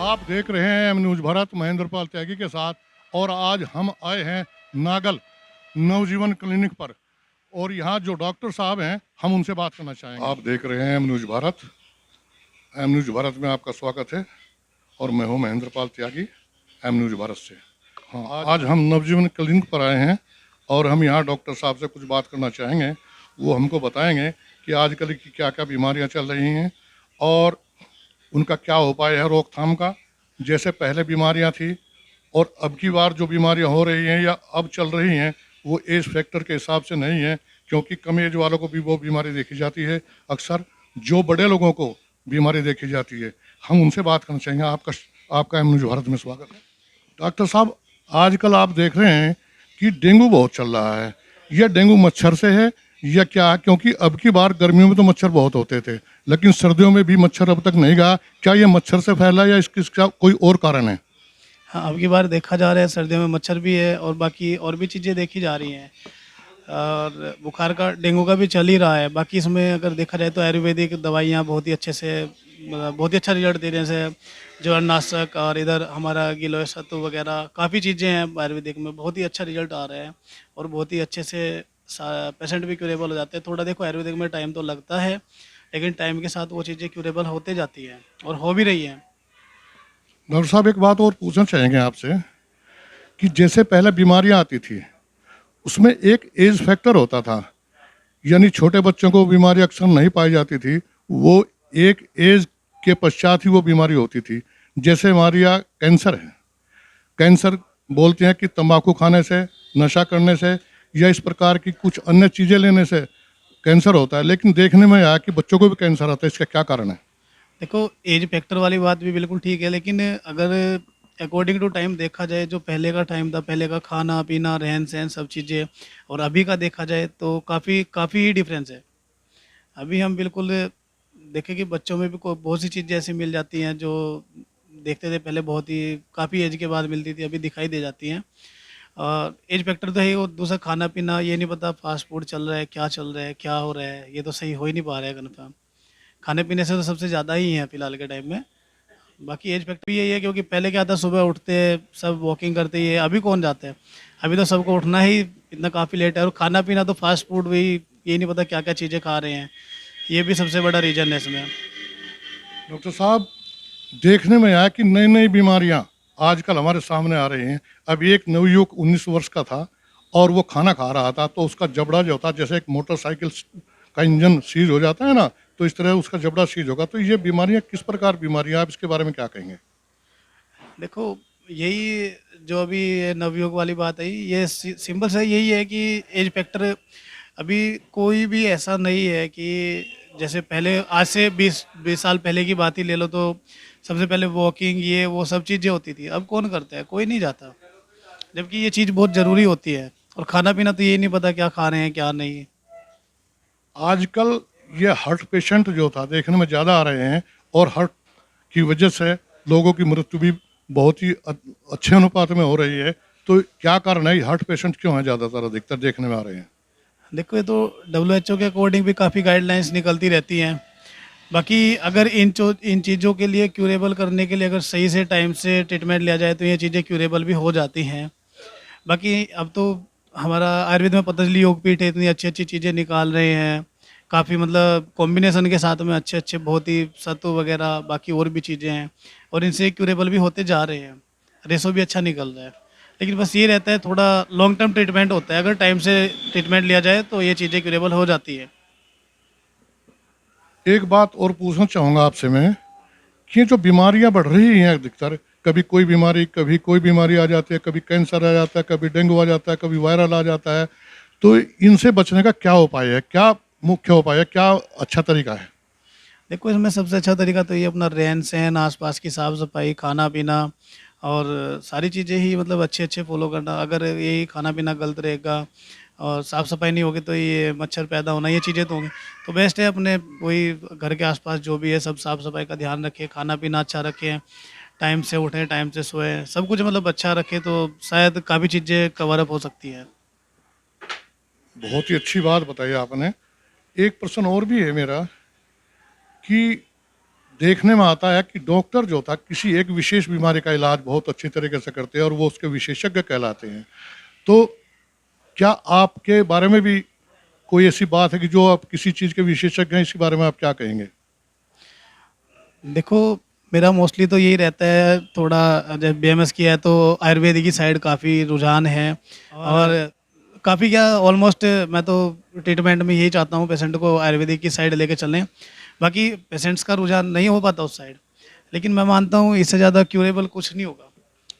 आप देख रहे हैं एम न्यूज भारत महेंद्र पाल त्यागी के साथ। और आज हम आए हैं नागल नवजीवन क्लिनिक पर। और यहाँ जो डॉक्टर साहब हैं हम उनसे बात करना चाहेंगे। आप देख रहे हैं M news Bharat. M news Bharat में आपका स्वागत है और मैं हूँ महेंद्र पाल त्यागी एम न्यूज भारत से। हाँ, आज हम नवजीवन क्लिनिक पर आए हैं और हम यहाँ डॉक्टर साहब से कुछ बात करना चाहेंगे। वो हमको बताएंगे कि आजकल की क्या क्या बीमारियाँ चल रही हैं और उनका क्या उपाय है रोकथाम का। जैसे पहले बीमारियां थी और अब की बार जो बीमारियां हो रही हैं या अब चल रही हैं वो एज फैक्टर के हिसाब से नहीं है, क्योंकि कम एज वालों को भी वो बीमारी देखी जाती है। अक्सर जो बड़े लोगों को बीमारी देखी जाती है। हम उनसे बात करना चाहेंगे। आपका एम न्यूज भारत में स्वागत है। डॉक्टर साहब, आजकल आप देख रहे हैं कि डेंगू बहुत चल रहा है। यह डेंगू मच्छर से है या क्या? क्योंकि अब की बार गर्मियों में तो मच्छर बहुत होते थे, लेकिन सर्दियों में भी मच्छर अब तक नहीं गया। क्या ये मच्छर से फैला या इसका कोई और कारण है? हाँ, अब की बार देखा जा रहा है सर्दियों में मच्छर भी है और बाकी और भी चीज़ें देखी जा रही हैं। और बुखार का डेंगू का भी चल ही रहा है। बाकी इसमें अगर देखा जाए तो आयुर्वेदिक दवाइयाँ बहुत ही अच्छे से बहुत ही अच्छा रिजल्ट दे रहे हैं। जैसे जवारनाशक और इधर हमारा गिलोय सत्तू वगैरह काफ़ी चीज़ें हैं आयुर्वेदिक में, बहुत ही अच्छा रिजल्ट आ रहा है और बहुत ही अच्छे से पेशेंट भी क्यूरेबल हो जाते हैं। थोड़ा देखो आयुर्वेदिक में टाइम तो लगता है, लेकिन टाइम के साथ वो चीज़ें क्यूरेबल होते जाती हैं और हो भी रही हैं। डॉक्टर साहब, एक बात और पूछना चाहेंगे आपसे कि जैसे पहले बीमारियां आती थी उसमें एक एज फैक्टर होता था, यानी छोटे बच्चों को बीमारी अक्सर नहीं पाई जाती थी। वो एक एज के पश्चात ही वो बीमारी होती थी। जैसे हमारे यहाँ कैंसर है, कैंसर बोलते हैं कि तंबाकू खाने से, नशा करने से या इस प्रकार की कुछ अन्य चीज़ें लेने से कैंसर होता है, लेकिन देखने में आया कि बच्चों को भी कैंसर आता है। इसका क्या कारण है? देखो, एज फैक्टर वाली बात भी बिल्कुल ठीक है, लेकिन अगर अकॉर्डिंग टू टाइम देखा जाए, जो पहले का टाइम था, पहले का खाना पीना रहन सहन सब चीज़ें और अभी का देखा जाए तो काफ़ी काफ़ी ही डिफरेंस है। अभी हम बिल्कुल देखें कि बच्चों में भी बहुत सी चीज़ें ऐसी मिल जाती हैं जो देखते थे पहले, बहुत ही काफ़ी एज के बाद मिलती थी, अभी दिखाई दे जाती हैं। और एज फैक्टर तो है ही, वो दूसरा खाना पीना ये नहीं पता फास्ट फूड चल रहा है, क्या चल रहा है, क्या हो रहा है, ये तो सही हो ही नहीं पा रहा है कन्फर्म। खाने पीने से तो सबसे ज़्यादा ही है फिलहाल के टाइम में। बाकी एज फैक्टर भी यही है, क्योंकि पहले क्या था, सुबह उठते सब वॉकिंग करते ही है, अभी कौन जाते हैं। अभी तो सबको उठना ही इतना काफ़ी लेट है और खाना पीना तो फास्ट फूड वही, ये नहीं पता क्या क्या चीज़ें खा रहे हैं। ये भी सबसे बड़ा रीज़न है इसमें। डॉक्टर साहब, देखने में आया कि नई नई बीमारियां आजकल हमारे सामने आ रही हैं। अब एक नवयुवक 19 वर्ष का था और वो खाना खा रहा था, तो उसका जबड़ा जो था, जैसे एक मोटरसाइकिल का इंजन सीज हो जाता है ना, तो इस तरह उसका जबड़ा सीज होगा। तो ये बीमारियां किस प्रकार बीमारियां, आप इसके बारे में क्या कहेंगे? देखो, यही जो अभी ये नवयुग वाली बात है, ये सिंपल सा यही है कि एज फैक्टर अभी कोई भी ऐसा नहीं है कि जैसे पहले, आज से 20 साल पहले की बात ही ले लो, तो सबसे पहले वॉकिंग ये वो सब चीज़ें होती थी। अब कौन करता है, कोई नहीं जाता, जबकि ये चीज़ बहुत ज़रूरी होती है। और खाना पीना तो ये नहीं पता क्या खा रहे हैं क्या नहीं। आजकल ये हार्ट पेशेंट जो था देखने में ज़्यादा आ रहे हैं और हार्ट की वजह से लोगों की मृत्यु भी बहुत ही अच्छे अनुपात में हो रही है। तो क्या कारण है, हार्ट पेशेंट क्यों है ज़्यादातर अधिकतर देखने में आ रहे हैं? देखो, ये तो WHO के अकॉर्डिंग भी काफ़ी गाइडलाइंस निकलती रहती हैं। बाकी अगर इन चीज़ों के लिए क्यूरेबल करने के लिए अगर सही से टाइम से ट्रीटमेंट लिया जाए तो ये चीज़ें क्यूरेबल भी हो जाती हैं। बाकी अब तो हमारा आयुर्वेद में पतंजलि योगपीठ है, इतनी अच्छी अच्छी चीज़ें निकाल रहे हैं। काफ़ी मतलब कॉम्बिनेशन के साथ में अच्छे अच्छे बहुत ही सत्तू वगैरह, बाकी और भी चीज़ें हैं और इनसे क्यूरेबल भी होते जा रहे हैं। रेशो भी अच्छा निकल रहा है, लेकिन बस ये रहता है, थोड़ा लॉन्ग टर्म ट्रीटमेंट होता है। अगर टाइम से ट्रीटमेंट लिया जाए तो ये चीज़ें क्यूरेबल हो जाती है। एक बात और पूछना चाहूँगा आपसे मैं कि ये जो बीमारियां बढ़ रही हैं अधिकतर, कभी कोई बीमारी, कभी कोई बीमारी आ जाती है, कभी कैंसर आ जाता है, कभी डेंगू आ जाता है, कभी वायरल आ जाता है। तो इनसे बचने का क्या उपाय है? क्या मुख्य उपाय है? क्या अच्छा तरीका है? देखो, इसमें सबसे अच्छा तरीका तो ये अपना रहन सहन, आसपास की साफ सफाई, खाना पीना और सारी चीज़ें ही मतलब अच्छे अच्छे फॉलो करना। अगर यही खाना पीना गलत रहेगा और साफ़ सफाई नहीं होगी तो ये मच्छर पैदा होना, ये चीज़ें तो होंगी। तो बेस्ट है अपने वही घर के आसपास जो भी है सब साफ़ सफाई का ध्यान रखें, खाना पीना अच्छा रखें, टाइम से उठें, टाइम से सोएं, सब कुछ मतलब अच्छा रखें तो शायद काफ़ी चीज़ें कवर अप हो सकती है। बहुत ही अच्छी बात बताई आपने। एक प्रश्न और भी है मेरा कि देखने में आता है कि डॉक्टर जो था किसी एक विशेष बीमारी का इलाज बहुत अच्छी तरीके से करते हैं और वो उसके विशेषज्ञ कहलाते हैं। तो क्या आपके बारे में भी कोई ऐसी बात है कि जो आप किसी चीज़ के विशेषज्ञ हैं, इसके बारे में आप क्या कहेंगे? देखो, मेरा मोस्टली तो यही रहता है, थोड़ा जब बीएमएस किया है तो आयुर्वेदिक की साइड काफ़ी रुझान है। और काफ़ी क्या, ऑलमोस्ट मैं तो ट्रीटमेंट में यही चाहता हूँ पेशेंट को आयुर्वेदिक की साइड लेके चलें। बाकी पेशेंट्स का रुझान नहीं हो पाता उस साइड, लेकिन मैं मानता हूँ इससे ज़्यादा क्यूरेबल कुछ नहीं होगा।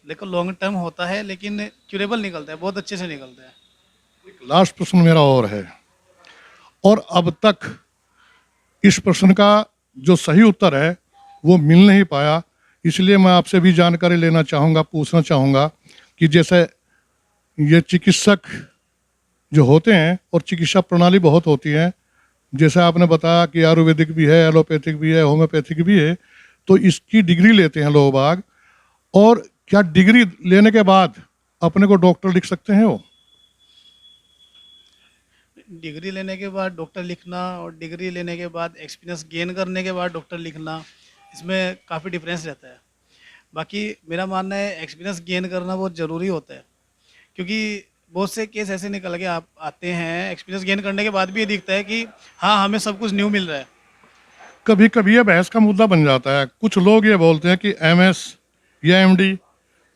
देखो, लॉन्ग टर्म होता है लेकिन क्यूरेबल निकलता है, बहुत अच्छे से निकलता है। एक लास्ट प्रश्न मेरा और है, और अब तक इस प्रश्न का जो सही उत्तर है वो मिल नहीं पाया, इसलिए मैं आपसे भी जानकारी लेना चाहूँगा, पूछना चाहूँगा कि जैसे ये चिकित्सक जो होते हैं और चिकित्सा प्रणाली बहुत होती है, जैसे आपने बताया कि आयुर्वेदिक भी है, एलोपैथिक भी है, होम्योपैथिक भी है, तो इसकी डिग्री लेते हैं लोग बाग, और क्या डिग्री लेने के बाद अपने को डॉक्टर लिख सकते हैं वो? डिग्री लेने के बाद डॉक्टर लिखना और डिग्री लेने के बाद एक्सपीरियंस गेन करने के बाद डॉक्टर लिखना, इसमें काफ़ी डिफरेंस रहता है। बाकी मेरा मानना है एक्सपीरियंस गेन करना बहुत ज़रूरी होता है, क्योंकि बहुत से केस ऐसे निकल के आप आते हैं, एक्सपीरियंस गेन करने के बाद भी ये दिखता है कि हाँ, हमें सब कुछ न्यू मिल रहा है। कभी कभी ये बहस का मुद्दा बन जाता है, कुछ लोग ये बोलते हैं कि एमएस या एमडी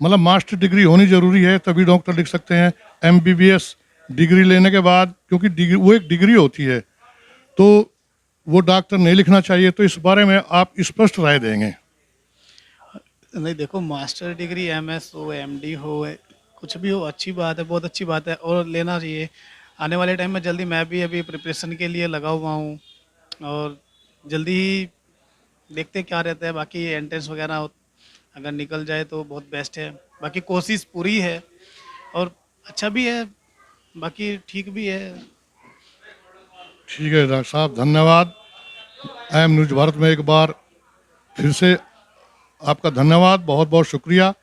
मतलब मास्टर डिग्री होनी जरूरी है तभी डॉक्टर लिख सकते हैं, एमबीबीएस डिग्री लेने के बाद, क्योंकि डिग्री वो एक डिग्री होती है, तो वो डॉक्टर नहीं लिखना चाहिए। तो इस बारे में आप स्पष्ट राय देंगे? नहीं, देखो, मास्टर डिग्री एमएस हो, एमडी हो, कुछ भी हो, अच्छी बात है, बहुत अच्छी बात है और लेना चाहिए। आने वाले टाइम में जल्दी मैं भी अभी प्रिपरेशन के लिए लगा हुआ हूँ, और जल्दी ही देखते हैं क्या रहता है। बाकी एंट्रेंस वगैरह अगर निकल जाए तो बहुत बेस्ट है। बाकी कोशिश पूरी है और अच्छा भी है, बाकी ठीक भी है। ठीक है डॉक्टर साहब, धन्यवाद। न्यूज़ भारत में एक बार फिर से आपका धन्यवाद, बहुत बहुत शुक्रिया।